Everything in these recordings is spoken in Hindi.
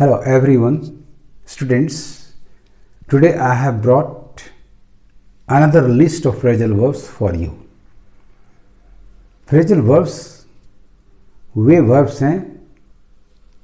Hello everyone, students. Today I have brought another list of phrasal verbs for you. Phrasal verbs way verbs हैं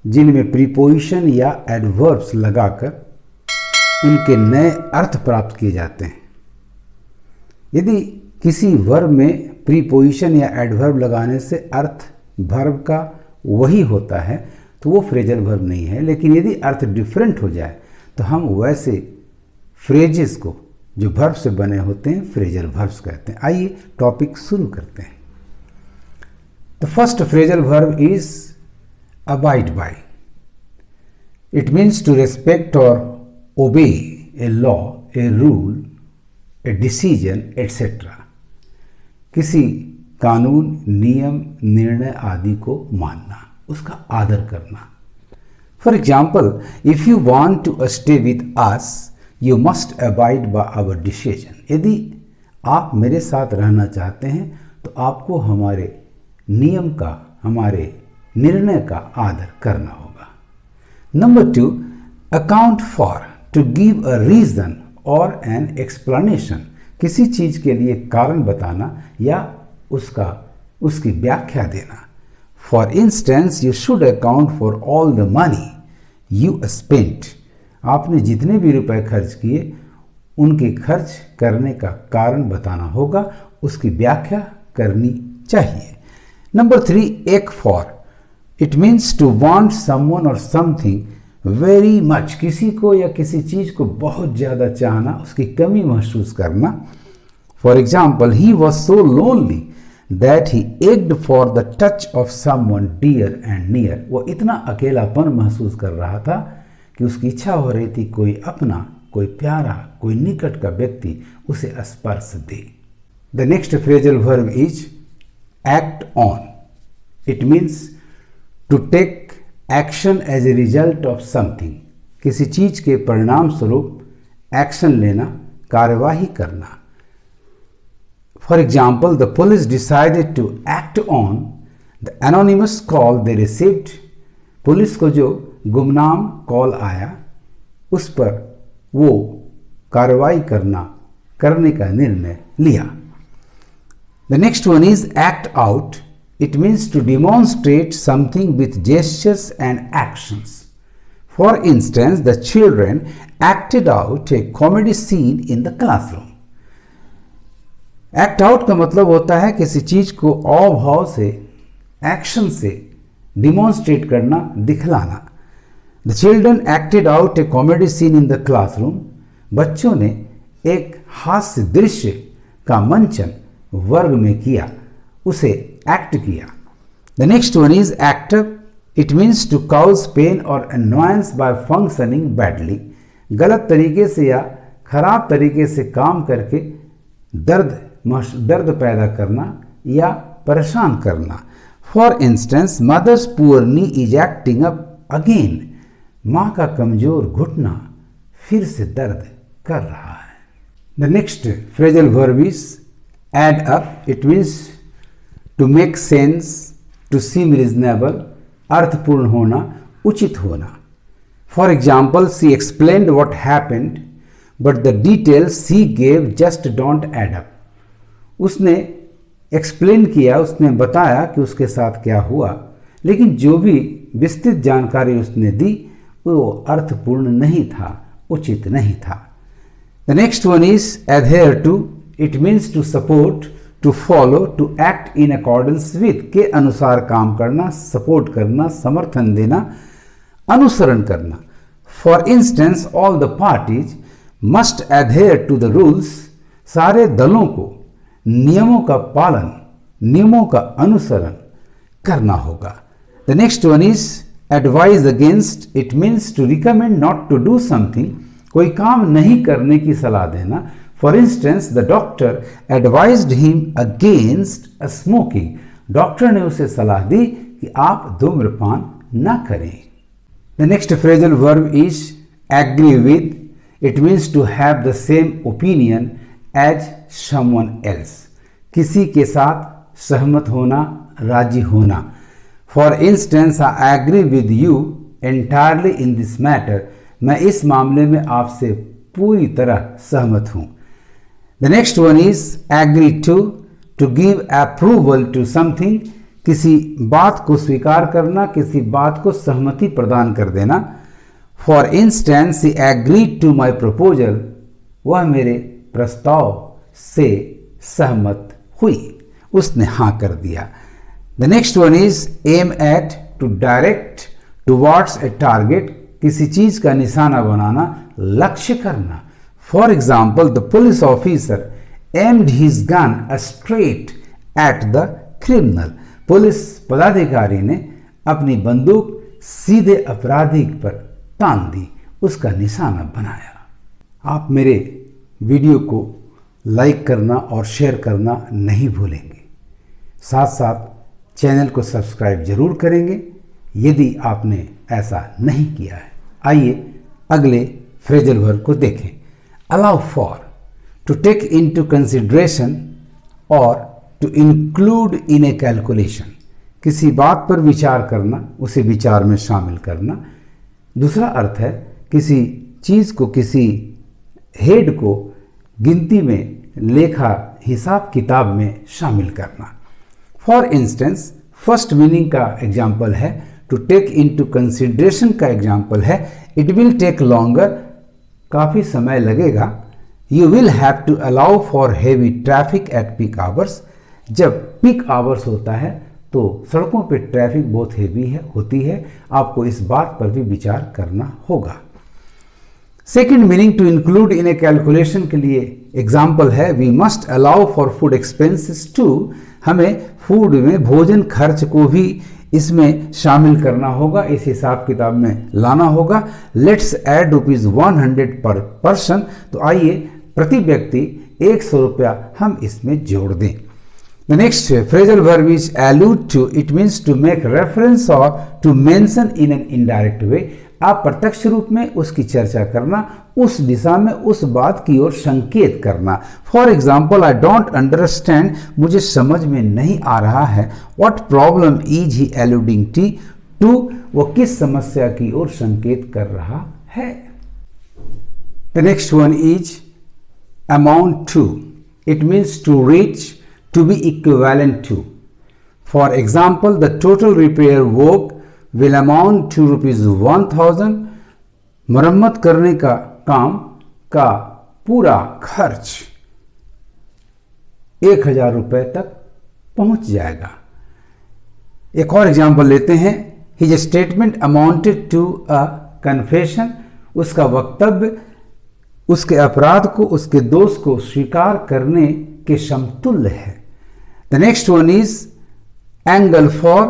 जिनमें प्रीपोजिशन या एडवर्ब्स लगाकर उनके नए अर्थ प्राप्त किए जाते हैं। यदि किसी वर्ब में प्रीपोजिशन या एडवर्ब लगाने से अर्थ वर्ब का वही होता है तो वो फ्रेजल वर्ब नहीं है, लेकिन यदि अर्थ डिफरेंट हो जाए तो हम वैसे फ्रेजेस को जो वर्ब से बने होते हैं फ्रेजल वर्ब्स कहते हैं। आइए टॉपिक शुरू करते हैं। The first phrasal verb is abide by. It means to respect और obey a law, a rule, a decision et cetera. किसी कानून, नियम, निर्णय आदि को मानना, उसका आदर करना। For example, if you want to stay with us you must abide by our decision. यदि आप मेरे साथ रहना चाहते हैं तो आपको हमारे नियम का, हमारे निर्णय का आदर करना होगा। Number 2, account for, to give a reason or an explanation. किसी चीज के लिए कारण बताना या उसकी व्याख्या देना। For instance, you should account for all the money you spent. आपने जितने भी रुपए खर्च किए उनके खर्च करने का कारण बताना होगा, उसकी व्याख्या करनी चाहिए। Number 3, ache for. It means to want someone or something very much. किसी को या किसी चीज को बहुत ज्यादा चाहना, उसकी कमी महसूस करना। For example, he was so lonely that he ached for the touch of someone dear and near। वो इतना अकेलापन महसूस कर रहा था कि उसकी इच्छा हो रही थी कोई अपना, कोई प्यारा, कोई निकट का व्यक्ति उसे स्पर्श दे। The next phrasal verb is act on। It means to take action as a result of something। किसी चीज के परिणाम स्वरूप एक्शन लेना, कार्यवाही करना। For example, the police decided to act on the anonymous call they received। Police को जो गुमनाम कॉल आया उस पर वो कार्रवाई करने का निर्णय लिया। The next one is act out। It means to demonstrate something with gestures and actions। For instance, the children acted out a comedy scene in the classroom। Act out का मतलब होता है किसी चीज को अभाव से, एक्शन से डिमॉन्स्ट्रेट करना, दिखलाना। The children acted out A comedy seen in the classroom. बच्चों ने एक हास्य दृश्य का मंचन वर्ग में किया, उसे एक्ट किया। The next one is active. It means to cause pain or annoyance by functioning badly. गलत तरीके से या खराब तरीके से काम करके दर्द पैदा करना या परेशान करना। For instance, mother's poor knee is acting up again. माँ का कमजोर घुटना फिर से दर्द कर रहा है। The next phrasal verb is add up. It means to make sense, to seem reasonable, अर्थपूर्ण होना, उचित होना। For example, she explained what happened but the details she gave just don't add up. उसने एक्सप्लेन किया, उसने बताया कि उसके साथ क्या हुआ, लेकिन जो भी विस्तृत जानकारी उसने दी वो अर्थपूर्ण नहीं था, उचित नहीं था। The next one is adhere to. It means to support, to follow, to act in accordance with. के अनुसार काम करना, सपोर्ट करना, समर्थन देना, अनुसरण करना। For instance, all the parties must adhere to the rules. सारे दलों को नियमों का पालन, नियमों का अनुसरण करना होगा। The next one is advise against. It means to recommend not to do something. कोई काम नहीं करने की सलाह देना। For instance, the doctor advised him against smoking. Doctor ने उसे सलाह दी कि आप धूम्रपान ना करें। The next phrasal verb is agree with. It means to have the same opinion as someone else. किसी के साथ सहमत होना, राजी होना। For instance, I agree with you entirely in this matter. मैं इस मामले में आपसे पूरी तरह सहमत हूं. The next one is agree to give approval to something. किसी बात को स्वीकार करना, किसी बात को सहमति प्रदान कर देना. For instance, he agreed to my proposal. वह मेरे प्रस्ताव से सहमत हुई, उसने हाँ कर दिया. The next one is aim at, to direct towards a target. किसी चीज का निशाना बनाना, लक्ष्य करना. For example, the police officer aimed his gun straight at the criminal. Police पदाधिकारी ने अपनी बंदूक सीधे अपराधी पर तान दी, उसका निशाना बनाया. आप मेरे वीडियो को लाइक करना और शेयर करना नहीं भूलेंगे. साथ साथ चैनल को सब्सक्राइब जरूर करेंगे यदि आपने ऐसा नहीं किया है. आइए अगले फ्रेजल वर्ब को देखें. Allow for, to take into consideration और to include in a calculation. किसी बात पर विचार करना, उसे विचार में शामिल करना. दूसरा अर्थ है किसी चीज को, किसी हेड को गिनती में, लेखा हिसाब किताब में शामिल करना. फॉर इंस्टेंस, फर्स्ट मीनिंग का एग्जाम्पल है, टू टेक इनटू कंसिडरेशन का एग्जाम्पल है, इट विल टेक लॉन्गर, काफी समय लगेगा. You will have to allow for heavy traffic at peak hours. जब पीक आवर्स होता है तो सड़कों पे ट्रैफिक बहुत हेवी होती है, आपको इस बात पर भी विचार करना होगा. Second meaning, to include in a calculation के लिए एग्जाम्पल है, we must allow for food expenses too. हमें फूड में भोजन खर्च को भी इसमें शामिल करना होगा, इस हिसाब किताब में लाना होगा. लेट्स ऐड ₹100 पर पर्सन. तो आइए प्रति व्यक्ति 100 रुपया हम इसमें जोड़ दें. The next phrasal verb is allude to. It means to make reference or to mention in an indirect way. अप्रत्यक्ष रूप में उसकी चर्चा करना, उस दिशा में उस बात की ओर संकेत करना. For example, I don't understand, मुझे समझ में नहीं आ रहा है. What problem is he alluding to, वो किस समस्या की ओर संकेत कर रहा है. The next one is amount to. It means to reach, to be equivalent to. For example, the total repair work will amount to ₹1,000. मरम्मत करने का काम का पूरा खर्च 1,000 रुपए तक पहुंच जाएगा. एक और एग्जाम्पल लेते हैं. His statement amounted to a confession. उसका वक्तव्य उसके अपराध को, उसके दोष को स्वीकार करने के समतुल्य है. The next one is angle for.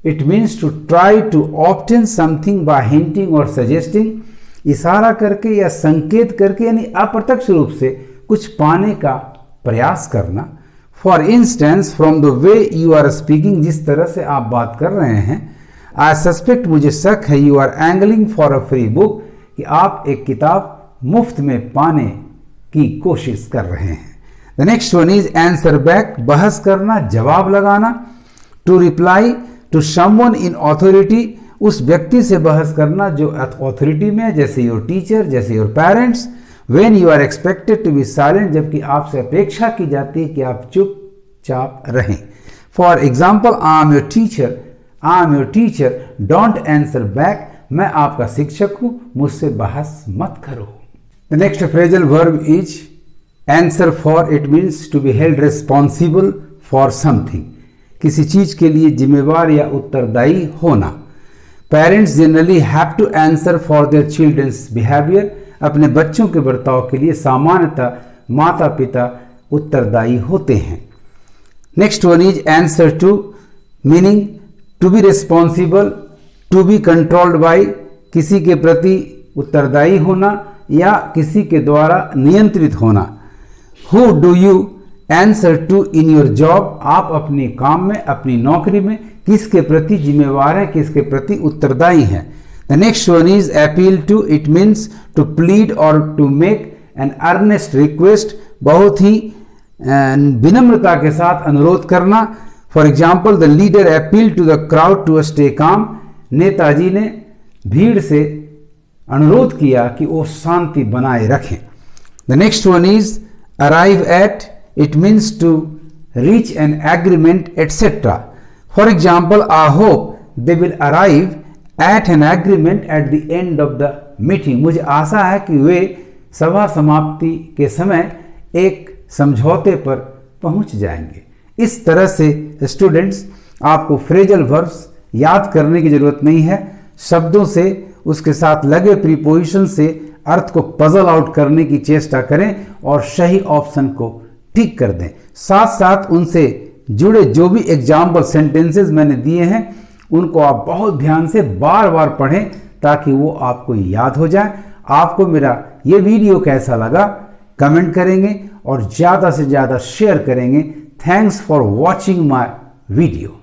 It means to try to obtain something by hinting or suggesting. इशारा करके या संकेत करके, यानी अप्रत्यक्ष रूप से कुछ पाने का प्रयास करना. For instance, from the way you are speaking, जिस तरह से आप बात कर रहे हैं, I suspect, मुझे शक है, you are angling for a free book, कि आप एक किताब मुफ्त में पाने की कोशिश कर रहे हैं. The next one is answer back. बहस करना, जवाब लगाना. To reply to someone in authority. उस व्यक्ति से बहस करना जो अथॉरिटी में है, जैसे योर टीचर, जैसे your parents. When you are expected to be silent. जबकि आपसे अपेक्षा की जाती है कि आप चुपचाप रहें. For example, I am your teacher. I am your teacher. Don't answer back. मैं आपका शिक्षक हूं, मुझसे बहस मत करो. The next phrasal verb is answer for. It means to be held responsible for something. किसी चीज के लिए जिम्मेवार या उत्तरदायी होना. Parents generally have to answer for their children's behavior. अपने बच्चों के बर्ताव के लिए सामान्यतः माता पिता उत्तरदायी होते हैं. Next one is answer to, meaning to be responsible, to be controlled by. किसी के प्रति उत्तरदायी होना या किसी के द्वारा नियंत्रित होना. Who do you answer to in your job? आप अपने काम में, अपनी नौकरी में किसके प्रति जिम्मेवार हैं, किसके प्रति उत्तरदायी हैं. The next one is appeal to. It means to plead or to make an earnest request. बहुत ही विनम्रता के साथ अनुरोध करना. For example, the leader appealed to the crowd to stay calm. Netaji ने भीड़ से अनुरोध किया कि वो शांति बनाए रखें। The next one is arrive at, it means to reach an agreement etc. For example, I hope they will arrive at an agreement at the end of the meeting. मुझे आशा है कि वे सभा समाप्ति के समय एक समझौते पर पहुंच जाएंगे। इस तरह से स्टूडेंट्स आपको फ्रेजल वर्ब्स याद करने की जरूरत नहीं है, शब्दों से उसके साथ लगे प्रीपोजिशन से अर्थ को पजल आउट करने की चेष्टा करें और सही ऑप्शन को ठीक कर दें। साथ साथ उनसे जुड़े जो भी एग्जाम्पल सेंटेंसेस मैंने दिए हैं उनको आप बहुत ध्यान से बार बार पढ़ें ताकि वो आपको याद हो जाए। आपको मेरा ये वीडियो कैसा लगा कमेंट करेंगे और ज़्यादा से ज़्यादा शेयर करेंगे। Thanks for watching my video.